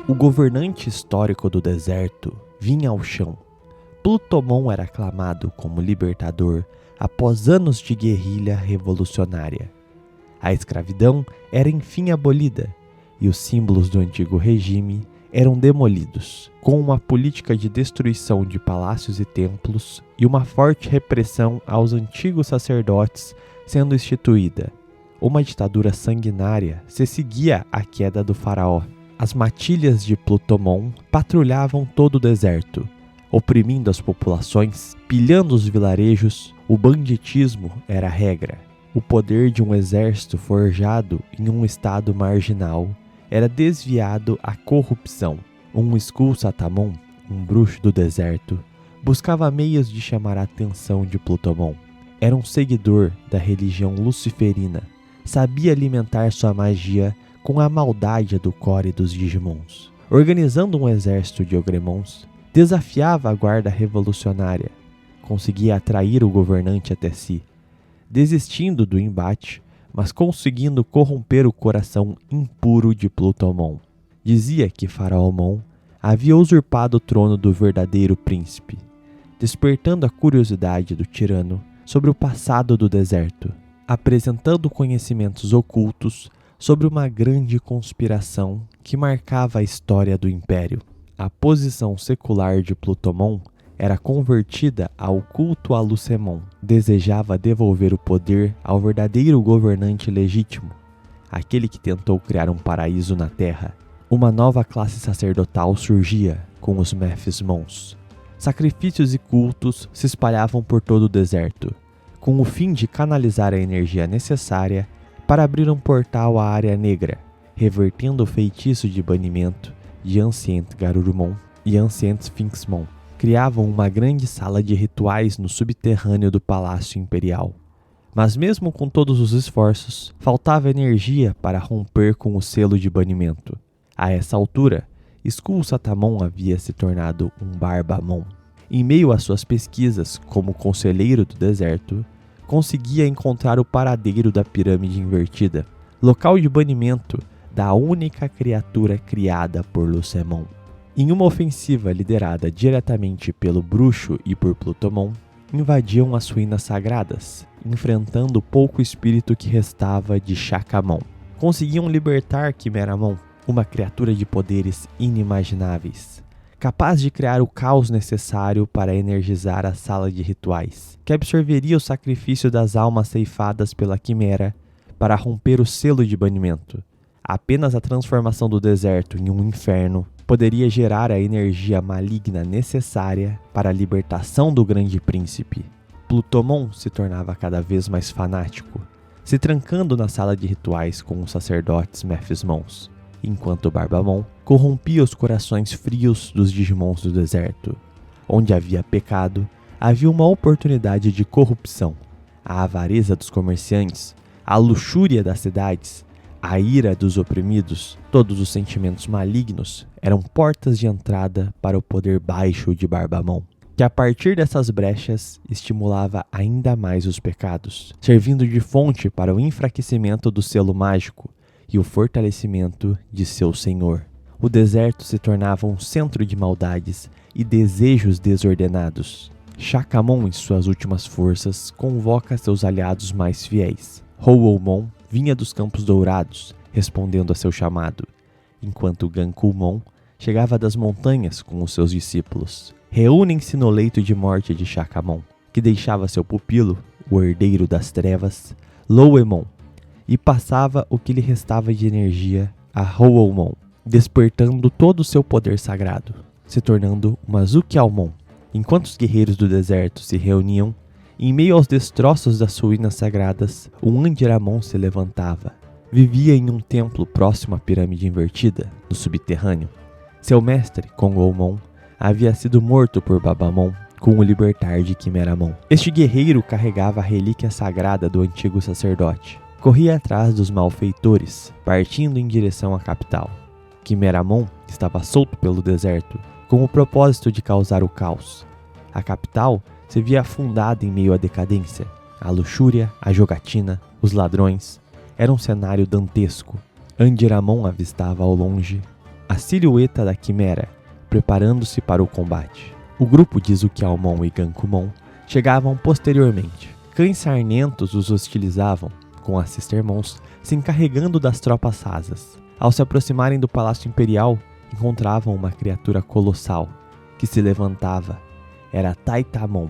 O governante histórico do deserto vinha ao chão. Plutomon era aclamado como libertador após anos de guerrilha revolucionária. A escravidão era enfim abolida e os símbolos do antigo regime eram demolidos, com uma política de destruição de palácios e templos e uma forte repressão aos antigos sacerdotes sendo instituída. Uma ditadura sanguinária se seguia à queda do faraó. As matilhas de Plutomon patrulhavam todo o deserto, oprimindo as populações, pilhando os vilarejos. O banditismo era a regra. O poder de um exército forjado em um estado marginal era desviado à corrupção. Um Skull-Satamon, um bruxo do deserto, buscava meios de chamar a atenção de Plutomon. Era um seguidor da religião luciferina. Sabia alimentar sua magia com a maldade do core dos Digimons. Organizando um exército de Ogremons, desafiava a guarda revolucionária. Conseguia atrair o governante até si, desistindo do embate, mas conseguindo corromper o coração impuro de Plutomon. Dizia que Faraomon havia usurpado o trono do verdadeiro príncipe, despertando a curiosidade do tirano sobre o passado do deserto, apresentando conhecimentos ocultos sobre uma grande conspiração que marcava a história do Império. A posição secular de Plutomon era convertida ao culto a Lucemon. Desejava devolver o poder ao verdadeiro governante legítimo, aquele que tentou criar um paraíso na Terra. Uma nova classe sacerdotal surgia com os Mephismons. Sacrifícios e cultos se espalhavam por todo o deserto, com o fim de canalizar a energia necessária para abrir um portal à Área Negra, revertendo o feitiço de banimento de Ancient Garurumon e Ancient Sphinxmon. Criavam uma grande sala de rituais no subterrâneo do Palácio Imperial. Mas mesmo com todos os esforços, faltava energia para romper com o selo de banimento. A essa altura, Skull-Satamon havia se tornado um Barbamon. Em meio às suas pesquisas como conselheiro do deserto, conseguia encontrar o paradeiro da pirâmide invertida, local de banimento da única criatura criada por Lucemon. Em uma ofensiva liderada diretamente pelo bruxo e por Plutomon, invadiam as ruínas sagradas, enfrentando o pouco espírito que restava de Shakamon. Conseguiam libertar Quimeramon, uma criatura de poderes inimagináveis, capaz de criar o caos necessário para energizar a sala de rituais, que absorveria o sacrifício das almas ceifadas pela Quimera para romper o selo de banimento. Apenas a transformação do deserto em um inferno poderia gerar a energia maligna necessária para a libertação do grande príncipe. Plutomon se tornava cada vez mais fanático, se trancando na sala de rituais com os sacerdotes Mephismons, enquanto Barbamon corrompia os corações frios dos Digimons do deserto. Onde havia pecado, havia uma oportunidade de corrupção. A avareza dos comerciantes, a luxúria das cidades, a ira dos oprimidos, todos os sentimentos malignos eram portas de entrada para o poder baixo de Barbamon, que a partir dessas brechas estimulava ainda mais os pecados, servindo de fonte para o enfraquecimento do selo mágico e o fortalecimento de seu senhor. O deserto se tornava um centro de maldades e desejos desordenados. Shakamon, em suas últimas forças, convoca seus aliados mais fiéis. Howlmon vinha dos Campos Dourados, respondendo a seu chamado, enquanto Gankulmon chegava das montanhas com os seus discípulos. Reúnem-se no leito de morte de Shakamon, que deixava seu pupilo, o herdeiro das trevas, Lowemon, e passava o que lhe restava de energia a Howlmon, despertando todo o seu poder sagrado, se tornando uma Zukialmon. Enquanto os guerreiros do deserto se reuniam, em meio aos destroços das ruínas sagradas, um Andiramon se levantava. Vivia em um templo próximo à pirâmide invertida, no subterrâneo. Seu mestre, Kongolmon, havia sido morto por Babamon com o libertar de Quimeramon. Este guerreiro carregava a relíquia sagrada do antigo sacerdote. Corria atrás dos malfeitores, partindo em direção à capital. Quimeramon estava solto pelo deserto, com o propósito de causar o caos. A capital se via afundada em meio à decadência. A luxúria, a jogatina, os ladrões. Era um cenário dantesco. Andiramon avistava ao longe a silhueta da quimera, preparando-se para o combate. O grupo de Zukialmon e Gankumon chegavam posteriormente. Cães sarnentos os hostilizavam, com as Sistermons se encarregando das tropas rasas. Ao se aproximarem do Palácio Imperial, encontravam uma criatura colossal, que se levantava. Era Taitamon.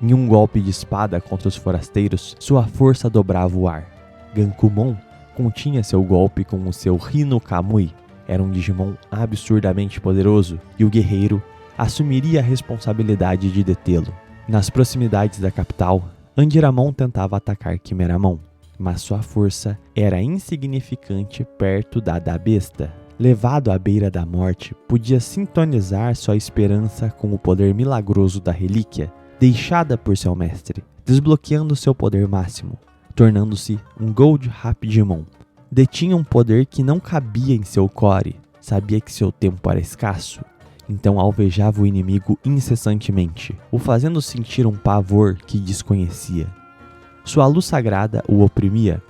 Em um golpe de espada contra os forasteiros, sua força dobrava o ar. Gankumon continha seu golpe com o seu Hino Kamui. Era um Digimon absurdamente poderoso e o guerreiro assumiria a responsabilidade de detê-lo. Nas proximidades da capital, Andiramon tentava atacar Quimeramon, mas sua força era insignificante perto da besta. Levado à beira da morte, podia sintonizar sua esperança com o poder milagroso da relíquia, deixada por seu mestre, desbloqueando seu poder máximo, tornando-se um Gold Rapidimon. Detinha um poder que não cabia em seu core, sabia que seu tempo era escasso, então alvejava o inimigo incessantemente, o fazendo sentir um pavor que desconhecia. Sua luz sagrada o oprimia,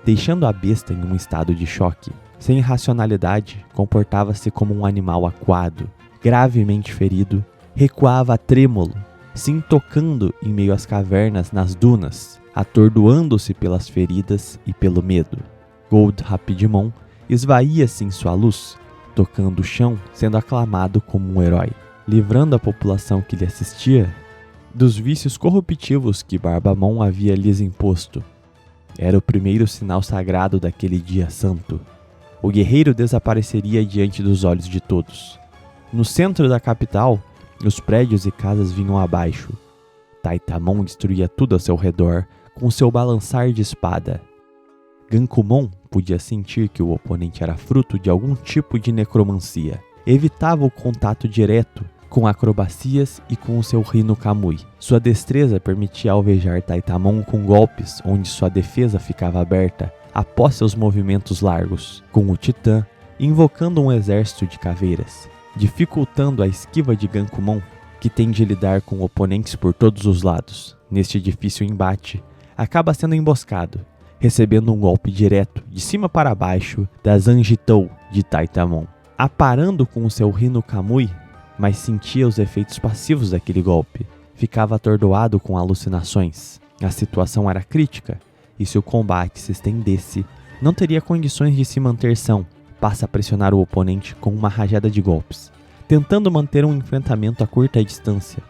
deixando a besta em um estado de choque. Sem racionalidade, comportava-se como um animal acuado, gravemente ferido, recuava trêmulo, se intocando em meio às cavernas nas dunas, atordoando-se pelas feridas e pelo medo. Gold Rapidimon esvaía-se em sua luz, tocando o chão, sendo aclamado como um herói, livrando a população que lhe assistia dos vícios corruptivos que Barbamon havia lhes imposto. Era o primeiro sinal sagrado daquele dia santo. O guerreiro desapareceria diante dos olhos de todos. No centro da capital, os prédios e casas vinham abaixo. Taitamon destruía tudo ao seu redor com seu balançar de espada. Gankumon podia sentir que o oponente era fruto de algum tipo de necromancia. Evitava o contato direto com acrobacias e com o seu Hino Kamui. Sua destreza permitia alvejar Taitamon com golpes onde sua defesa ficava aberta após seus movimentos largos, com o Titã invocando um exército de caveiras, dificultando a esquiva de Gankumon, que tem de lidar com oponentes por todos os lados. Neste difícil embate, acaba sendo emboscado, recebendo um golpe direto, de cima para baixo, da Zanjitou de Taitamon. Aparando com o seu Hino Kamui, mas sentia os efeitos passivos daquele golpe. Ficava atordoado com alucinações. A situação era crítica, e se o combate se estendesse, não teria condições de se manter são. Passa a pressionar o oponente com uma rajada de golpes, tentando manter um enfrentamento a curta distância,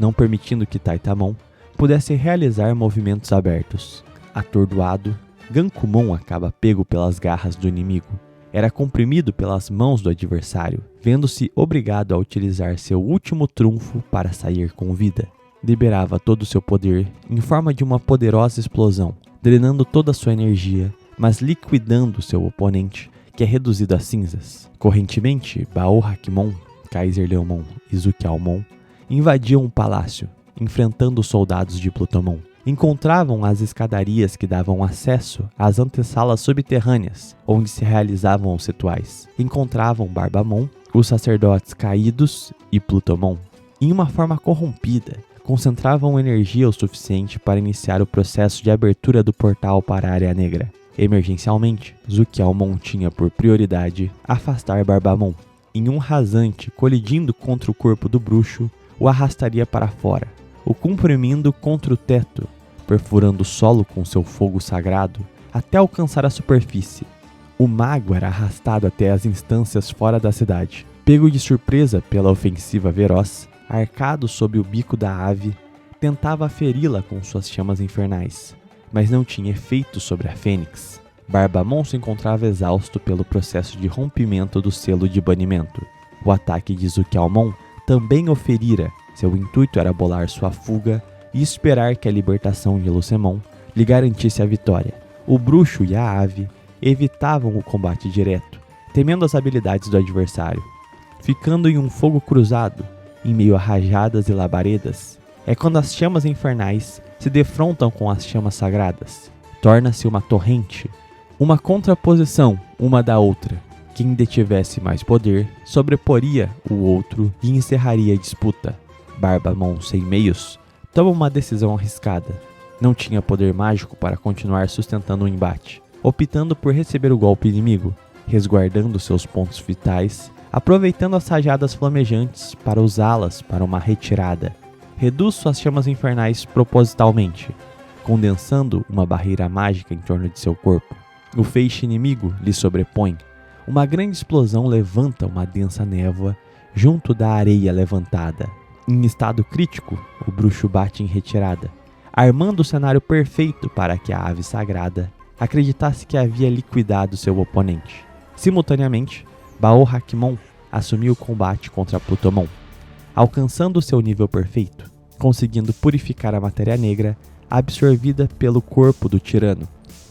não permitindo que Taitamon pudesse realizar movimentos abertos. Atordoado, Gankumon acaba pego pelas garras do inimigo. Era comprimido pelas mãos do adversário, vendo-se obrigado a utilizar seu último trunfo para sair com vida. Liberava todo o seu poder em forma de uma poderosa explosão, drenando toda a sua energia, mas liquidando seu oponente, que é reduzido a cinzas. Correntemente, Baoh Hakimon, Kaiser Leomon e Zukialmon invadiam o palácio, enfrentando os soldados de Plutomon. Encontravam as escadarias que davam acesso às antessalas subterrâneas, onde se realizavam os rituais. Encontravam Barbamon, os sacerdotes caídos e Plutomon. Em uma forma corrompida, concentravam energia o suficiente para iniciar o processo de abertura do portal para a Área Negra. Emergencialmente, Zukialmon tinha por prioridade afastar Barbamon. Em um rasante colidindo contra o corpo do bruxo, o arrastaria para fora, o comprimindo contra o teto, perfurando o solo com seu fogo sagrado até alcançar a superfície. O mago era arrastado até as instâncias fora da cidade. Pego de surpresa pela ofensiva veroz, arcado sob o bico da ave, tentava feri-la com suas chamas infernais, mas não tinha efeito sobre a fênix. Barbamon se encontrava exausto pelo processo de rompimento do selo de banimento. O ataque de Zukialmon também o ferira. Seu intuito era bolar sua fuga e esperar que a libertação de Lucemon lhe garantisse a vitória. O bruxo e a ave evitavam o combate direto, temendo as habilidades do adversário. Ficando em um fogo cruzado, em meio a rajadas e labaredas, é quando as chamas infernais se defrontam com as chamas sagradas. Torna-se uma torrente, uma contraposição uma da outra. Quem detivesse mais poder sobreporia o outro e encerraria a disputa. Barbamon, sem meios, toma uma decisão arriscada. Não tinha poder mágico para continuar sustentando o embate, optando por receber o golpe inimigo, resguardando seus pontos vitais aproveitando as rajadas flamejantes para usá-las para uma retirada. Reduz suas chamas infernais propositalmente, condensando uma barreira mágica em torno de seu corpo. O feixe inimigo lhe sobrepõe. Uma grande explosão levanta uma densa névoa junto da areia levantada. Em estado crítico, o bruxo bate em retirada, armando o cenário perfeito para que a ave sagrada acreditasse que havia liquidado seu oponente. Simultaneamente, Baal Hakmon assumiu o combate contra Plutomon, alcançando seu nível perfeito, conseguindo purificar a matéria negra absorvida pelo corpo do tirano,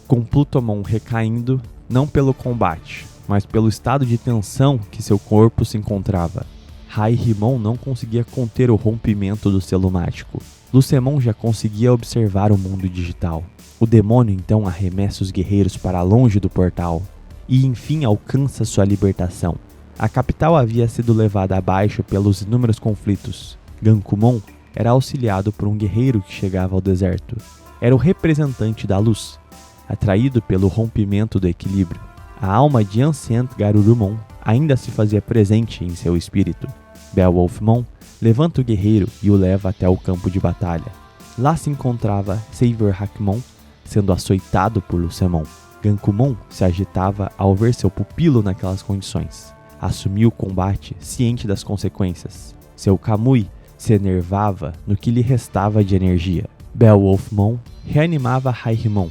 com Plutomon recaindo não pelo combate, mas pelo estado de tensão que seu corpo se encontrava. Hai-Rimmon não conseguia conter o rompimento do selo mágico. Lucemon já conseguia observar o mundo digital. O demônio então arremessa os guerreiros para longe do portal e enfim alcança sua libertação. A capital havia sido levada abaixo pelos inúmeros conflitos. Gankumon era auxiliado por um guerreiro que chegava ao deserto. Era o representante da luz, atraído pelo rompimento do equilíbrio. A alma de Ancient Garurumon ainda se fazia presente em seu espírito. Beowulfmon levanta o guerreiro e o leva até o campo de batalha. Lá se encontrava Seivir Hakmon, sendo açoitado por Lucemon. Gankumon se agitava ao ver seu pupilo naquelas condições. Assumiu o combate ciente das consequências. Seu Kamui se enervava no que lhe restava de energia. Beowulfmon reanimava Hai-Rimmon.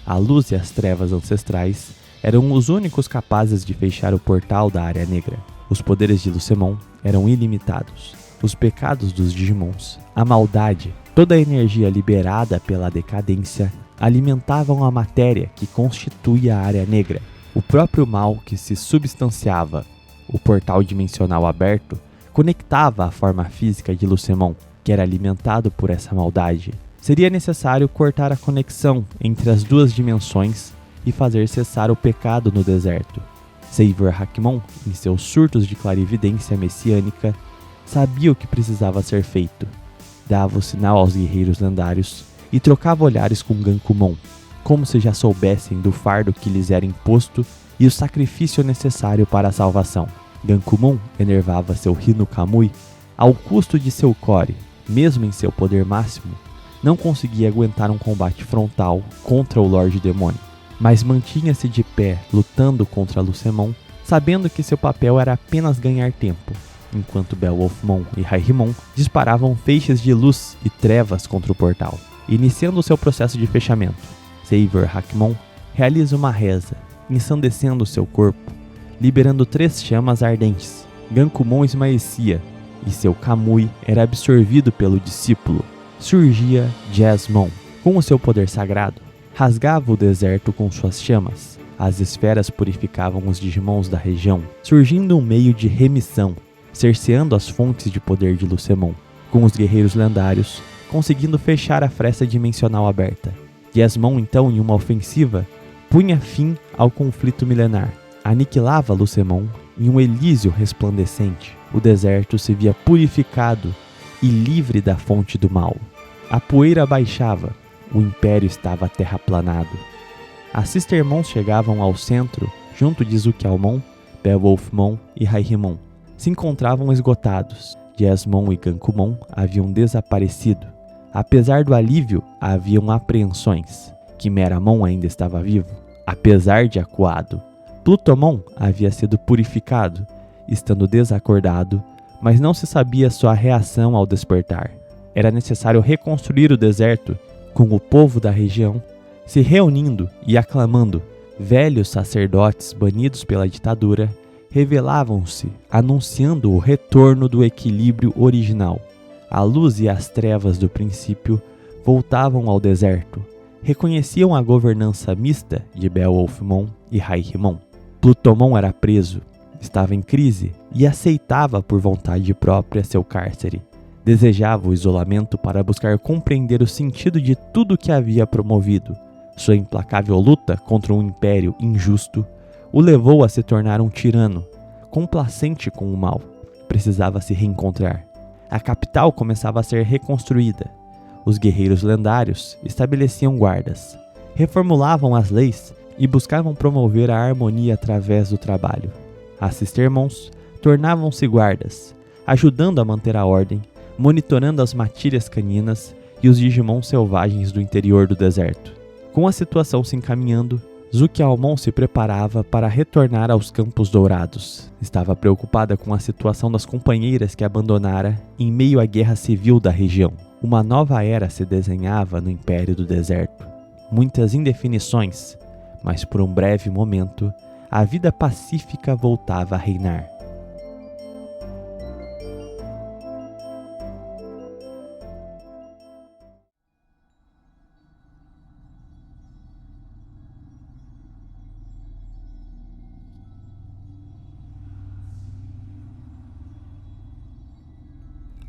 A luz e as trevas ancestrais eram os únicos capazes de fechar o portal da Área Negra. Os poderes de Lucemon eram ilimitados. Os pecados dos Digimons, a maldade, toda a energia liberada pela decadência alimentavam a matéria que constitui a Área Negra. O próprio mal que se substanciava. O portal dimensional aberto conectava a forma física de Lucemon, que era alimentado por essa maldade. Seria necessário cortar a conexão entre as duas dimensões e fazer cessar o pecado no deserto. Seivir Hakmon, em seus surtos de clarividência messiânica, sabia o que precisava ser feito. Dava o sinal aos guerreiros lendários e trocava olhares com Gankumon, como se já soubessem do fardo que lhes era imposto e o sacrifício necessário para a salvação. Gankumon enervava seu Rino Kamui ao custo de seu core. Mesmo em seu poder máximo, não conseguia aguentar um combate frontal contra o Lorde Demônio, mas mantinha-se de pé lutando contra Lucemon, sabendo que seu papel era apenas ganhar tempo, enquanto Beowulfmon e Hai-Rimmon disparavam feixes de luz e trevas contra o portal. Iniciando seu processo de fechamento, Seivir Hakmon realiza uma reza, ensandecendo seu corpo, liberando 3 chamas ardentes. Gankumon esmaecia, e seu Kamui era absorvido pelo discípulo. Surgia Jasmon, com o seu poder sagrado, rasgava o deserto com suas chamas. As esferas purificavam os Digimons da região, surgindo um meio de remissão, cerceando as fontes de poder de Lucemon, com os guerreiros lendários conseguindo fechar a fresta dimensional aberta. Jasmon, então, em uma ofensiva, punha fim ao conflito milenar, aniquilava Lucemon em um Elísio resplandecente. O deserto se via purificado e livre da fonte do mal. A poeira baixava, o império estava terraplanado. As Sistermons chegavam ao centro, junto de Zukialmon, Beowulfmon e Hai-Rimmon. Se encontravam esgotados. Jasmon e Gankumon haviam desaparecido. Apesar do alívio, haviam apreensões. Quimeramon ainda estava vivo, apesar de acuado. Plutomon havia sido purificado, estando desacordado, mas não se sabia sua reação ao despertar. Era necessário reconstruir o deserto, com o povo da região se reunindo e aclamando. Velhos sacerdotes banidos pela ditadura revelavam-se, anunciando o retorno do equilíbrio original. A luz e as trevas do princípio voltavam ao deserto. Reconheciam a governança mista de Beowulfmon e Hai-Rimmon. Plutomon era preso, estava em crise e aceitava por vontade própria seu cárcere. Desejava o isolamento para buscar compreender o sentido de tudo que havia promovido. Sua implacável luta contra um império injusto o levou a se tornar um tirano, complacente com o mal. Precisava se reencontrar. A capital começava a ser reconstruída. Os guerreiros lendários estabeleciam guardas, reformulavam as leis e buscavam promover a harmonia através do trabalho. As Sistermons tornavam-se guardas, ajudando a manter a ordem, monitorando as matilhas caninas e os Digimon selvagens do interior do deserto. Com a situação se encaminhando, Zukialmon se preparava para retornar aos Campos Dourados. Estava preocupada com a situação das companheiras que abandonara em meio à guerra civil da região. Uma nova era se desenhava no Império do Deserto. Muitas indefinições, mas por um breve momento, a vida pacífica voltava a reinar.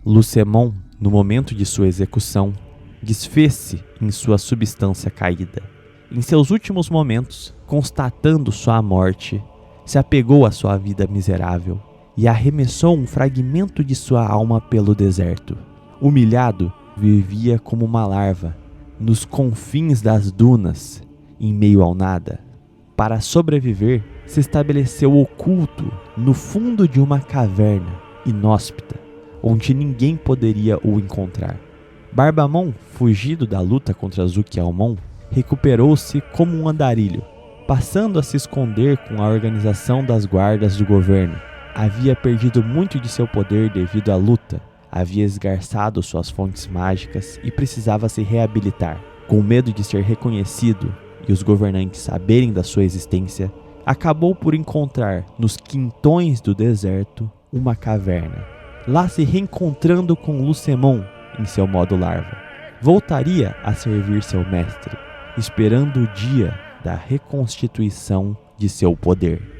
Lucemon, no momento de sua execução, desfez-se em sua substância caída. Em seus últimos momentos, constatando sua morte, se apegou à sua vida miserável e arremessou um fragmento de sua alma pelo deserto. Humilhado, vivia como uma larva, nos confins das dunas, em meio ao nada. Para sobreviver, se estabeleceu oculto no fundo de uma caverna inóspita, onde ninguém poderia o encontrar. Barbamon, fugido da luta contra Zukialmon, recuperou-se como um andarilho, passando a se esconder com a organização das guardas do governo. Havia perdido muito de seu poder devido à luta, havia esgarçado suas fontes mágicas e precisava se reabilitar. Com medo de ser reconhecido e os governantes saberem da sua existência, acabou por encontrar nos quintões do deserto uma caverna. Lá se reencontrando com Lucemon em seu modo larva, voltaria a servir seu mestre, esperando o dia da reconstituição de seu poder.